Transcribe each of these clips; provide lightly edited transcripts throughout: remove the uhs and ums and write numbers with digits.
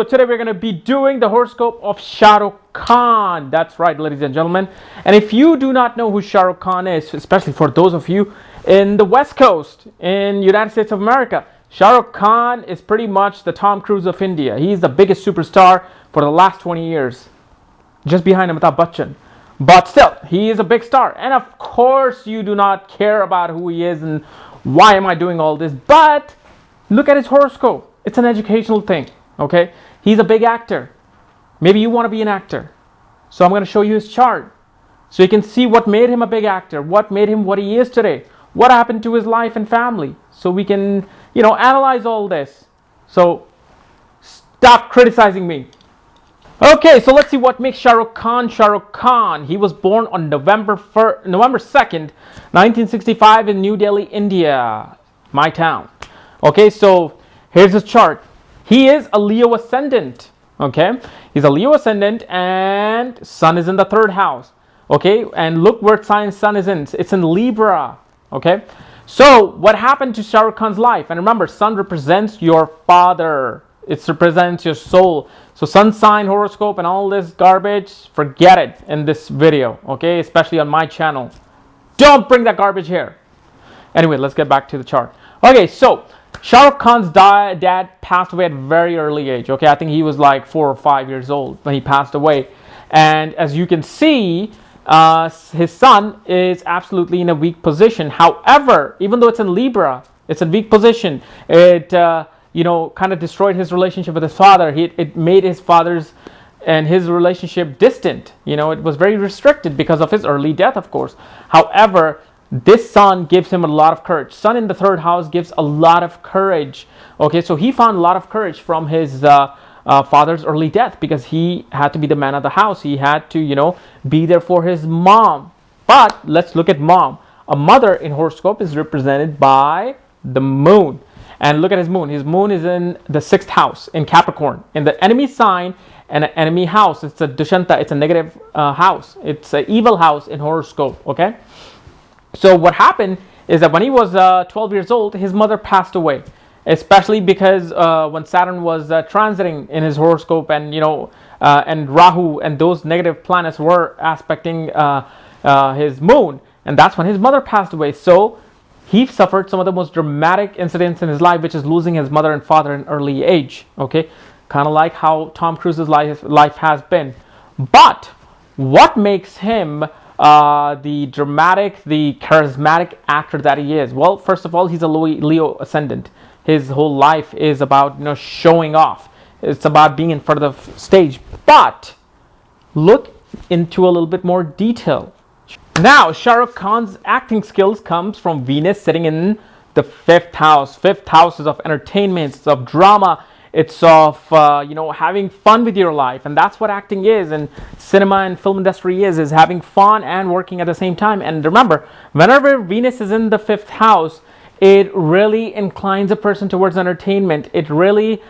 So today we're going to be doing the horoscope of Shahrukh Khan. That's right, ladies and gentlemen. And if you do not know who Shahrukh Khan is, especially for those of you in the West Coast, in United States of America, Shahrukh Khan is pretty much the Tom Cruise of India. He's the biggest superstar for the last 20 years, just behind Amitabh Bachchan. But still, he is a big star. And of course, you do not care about who he is and why am I doing all this. But look at his horoscope. It's an educational thing, okay? He's a big actor. Maybe you want to be an actor. So I'm going to show you his chart so you can see what made him a big actor, what made him what he is today, what happened to his life and family. So we can, analyze all this. So stop criticizing me. Okay, so let's see what makes Shahrukh Khan Shahrukh Khan. He was born on November 2nd, 1965 in New Delhi, India, my town. Okay, so here's his chart. He is a Leo ascendant, okay? He's a Leo ascendant and Sun is in the 3rd house, okay? And look where sign Sun is in. It's in Libra, okay? So what happened to Shahrukh Khan's life? And remember, Sun represents your father. It represents your soul. So Sun sign horoscope and all this garbage, forget it in this video, okay? Especially on my channel. Don't bring that garbage here. Anyway, let's get back to the chart. Okay, so Shahrukh Khan's dad passed away at a very early age. Okay, I think he was like 4 or 5 years old when he passed away. And as you can see, his son is absolutely in a weak position. However, even though it's in Libra, it's a weak position. It, kind of destroyed his relationship with his father. It made his father's and his relationship distant. It was very restricted because of his early death, of course. However, this Sun gives him a lot of courage. Sun in the 3rd house gives a lot of courage. Okay, so he found a lot of courage from his father's early death because he had to be the man of the house. He had to, be there for his mom. But let's look at mom. A mother in horoscope is represented by the moon. And look at his moon. His moon is in the 6th house in Capricorn, in the enemy sign and an enemy house. It's a Dushanta. It's a negative house. It's an evil house in horoscope, okay? So what happened is that when he was 12 years old, his mother passed away, especially because when Saturn was transiting in his horoscope and, and Rahu and those negative planets were aspecting his moon. And that's when his mother passed away. So he suffered some of the most dramatic incidents in his life, which is losing his mother and father in early age. Okay, kind of like how Tom Cruise's life has been. But what makes him the dramatic, the charismatic actor that he is? Well, first of all, he's a Leo ascendant. His whole life is about showing off. It's about being in front of the stage. But look into a little bit more detail. Now, Shahrukh Khan's acting skills comes from Venus sitting in the 5th house. 5th house is of entertainment, it's of drama. It's of, having fun with your life. And that's what acting is. And cinema and film industry is having fun and working at the same time. And remember, whenever Venus is in the 5th house, it really inclines a person towards entertainment. It really,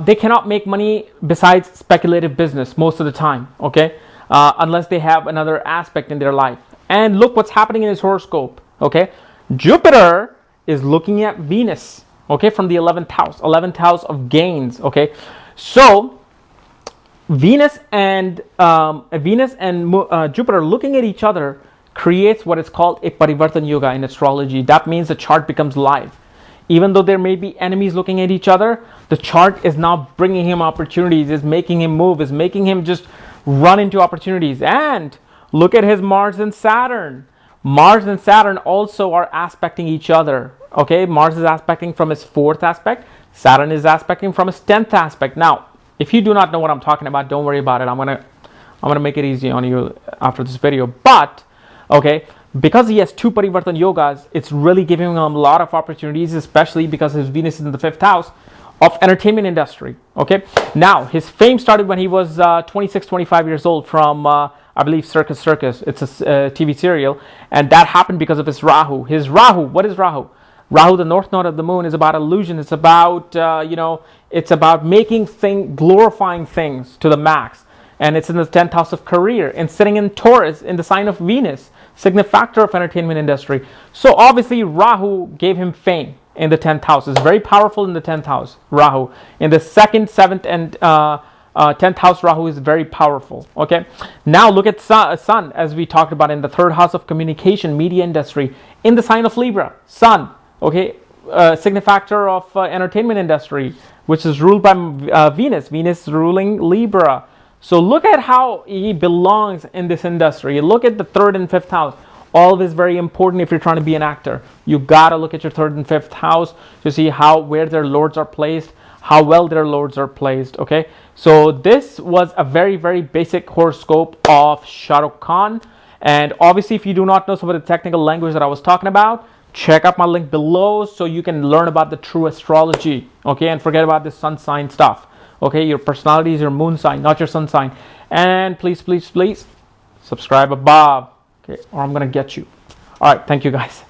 they cannot make money besides speculative business most of the time, okay? Unless they have another aspect in their life. And look what's happening in his horoscope, okay? Jupiter is looking at Venus. Okay, from the 11th house of gains. Okay, so Venus and Jupiter looking at each other creates what is called a parivartan yoga in astrology. That means the chart becomes live. Even though there may be enemies looking at each other, the chart is now bringing him opportunities, is making him move, is making him just run into opportunities. And look at his Mars and Saturn. Mars and Saturn also are aspecting each other. Okay, Mars is aspecting from his 4th aspect. Saturn is aspecting from his 10th aspect. Now, if you do not know what I'm talking about, don't worry about it. I'm gonna make it easy on you after this video. But okay, because he has 2 parivartan yogas, it's really giving him a lot of opportunities, especially because his Venus is in the 5th house of entertainment industry. Okay, now his fame started when he was 26, 25 years old from I believe Circus. It's a TV serial, and that happened because of his Rahu. His Rahu, what is Rahu? Rahu, the north node of the moon, is about illusion. It's about, it's about glorifying things to the max. And it's in the 10th house of career and sitting in Taurus in the sign of Venus, signifactor of entertainment industry. So obviously Rahu gave him fame in the 10th house. It's very powerful in the 10th house, Rahu. In the 2nd, 7th, and 10th house, Rahu is very powerful. Okay, now look at Sun, as we talked about, in the 3rd house of communication, media industry, in the sign of Libra. Sun, okay, signifactor of entertainment industry, which is ruled by Venus ruling Libra. So look at how he belongs in this industry. Look at the 3rd and 5th house. All of this is very important if you're trying to be an actor. You gotta look at your 3rd and 5th house to see where their lords are placed, how well their lords are placed. Okay, so this was a very, very basic horoscope of Shahrukh Khan. And obviously, if you do not know some of the technical language that I was talking about, check out my link below so you can learn about the true astrology. Okay, and forget about this sun sign stuff. Okay, your personality is your moon sign, not your sun sign. And please, please, please subscribe above. Okay, or I'm gonna get you. All right, thank you guys.